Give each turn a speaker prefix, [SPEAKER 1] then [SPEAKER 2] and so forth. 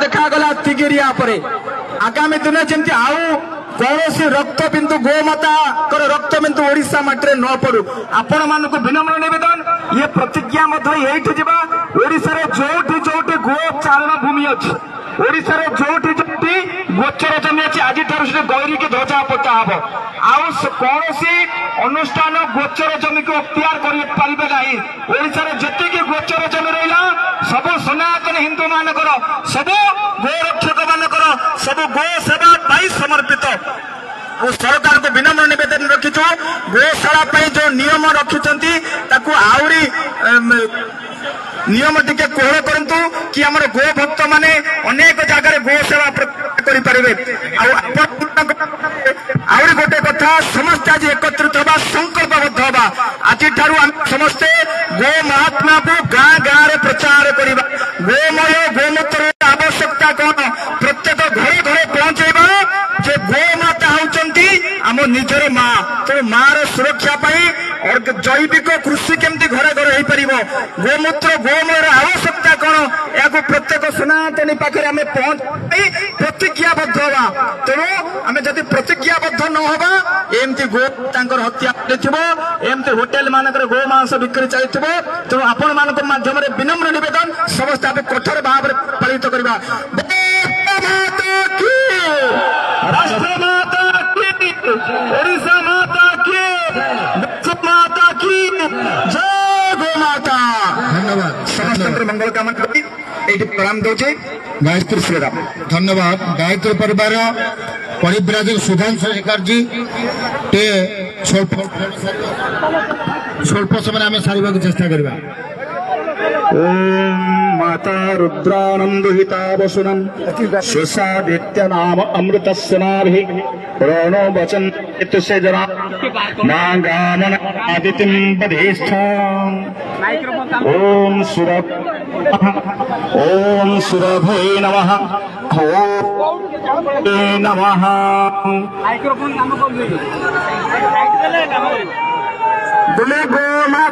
[SPEAKER 1] ଦେଖାଗଲା ତିଗିରିଆ ପରେ ଆଗାମୀ ଦିନ ଯେମିତି ଆଉ କୌଣସି ରକ୍ତ ବିନ୍ଦୁ ଗୋମାତାଙ୍କର ରକ୍ତ ବିନ୍ଦୁ ଓଡିଶା ମାଟିରେ ନ ପଡୁ ଆପଣ ମାନଙ୍କୁ ବିନମ୍ର ନିବେଦନ ଇଏ ପ୍ରତିଜ୍ଞା ମଧ୍ୟ ଏଇଠି ଯିବା ଓଡିଶାରେ ଯୋଉଠି ଯୋଉଠି ଗୋ ଚାରଣ ଭୂମି ଅଛି ଓଡିଶାରେ ଯୋଉଠି ଯୋଉଠି ଗୋଚର ଜମି ଅଛି ଆଜିଠାରୁ ସେଠି ଗୌରୀକି ଧ୍ୱଜା ପୋତା ହବ ଆଉ କୌଣସି ଅନୁଷ୍ଠାନ ଗୋଚର ଜମିକୁ ଅକ୍ତିଆର କରିପାରିବେ ନାହିଁ ଓଡିଶାରେ ଯେତିକି ଗୋଚର ଜମି ରହିଲା ସବୁ ସନାତନ ହିନ୍ଦୁ ମାନଙ୍କର ସବୁ ଗୋରକ୍ଷକ ମାନଙ୍କର ସବୁ ଗୋ ସେବା ପାଇଁ ସମର୍ପିତ सरकार को विनम्र निवेदन रखीचु गोशाला जो नियम रखिंट ताकू आहरी नियम टिके कोहल करंतु कि हमर गो भक्त माने अनेक जगह गो सेवा करि परिबे आहरी गोटे कथा समस्त आज एकत्रित होबा संकल्पबद्ध होबा आज ठारू हम समस्ते गो महात्मा को गाँ गाँ रे प्रचार करिबा गोमय गोमूत्र आवश्यकता कौन प्रत्येक घरे घरे पहुंचेबा जे गो माता होचंती आम निजर माँ तो माँ सुरक्षा और जैविक कृषि केमती घरे घरे हो पार गोमूत्र गोमयर आवश्यकता कौन या प्रत्येक सनातनी पाखे आम पहुंच प्रतिज्ञाबद्ध हवा तेणु आम जदि प्रतिज्ञाबद्ध न हवा एमती गो हत्या एमती होटेल मानक गो मांस बिक्री चलती तेणु आपण मान माध्यम विनम्र निवेदन समस्त आम कठोर भाव में पालित करवा राष्ट्र माता की ओडिशा माता की माता की जय गो माता
[SPEAKER 2] धन्यवाद
[SPEAKER 1] समस्त मंगल कामना करी एठी प्रणाम दउछे गायत्री श्रीराम
[SPEAKER 2] धन्यवाद गायत्री परिवार परिव्राजक सुधांशु शेखर जी टे स्वल्प समय आम सारिबा चेष्टा करबा
[SPEAKER 1] ओम माता रुद्रानंदहिता वसुनम स्वसादित्य नाम अमृतस्य नाभि प्रणो वचन से जना नागामन आदितिम बधिष्ठां ओम सुरभे नमः ओम नमः बोले गो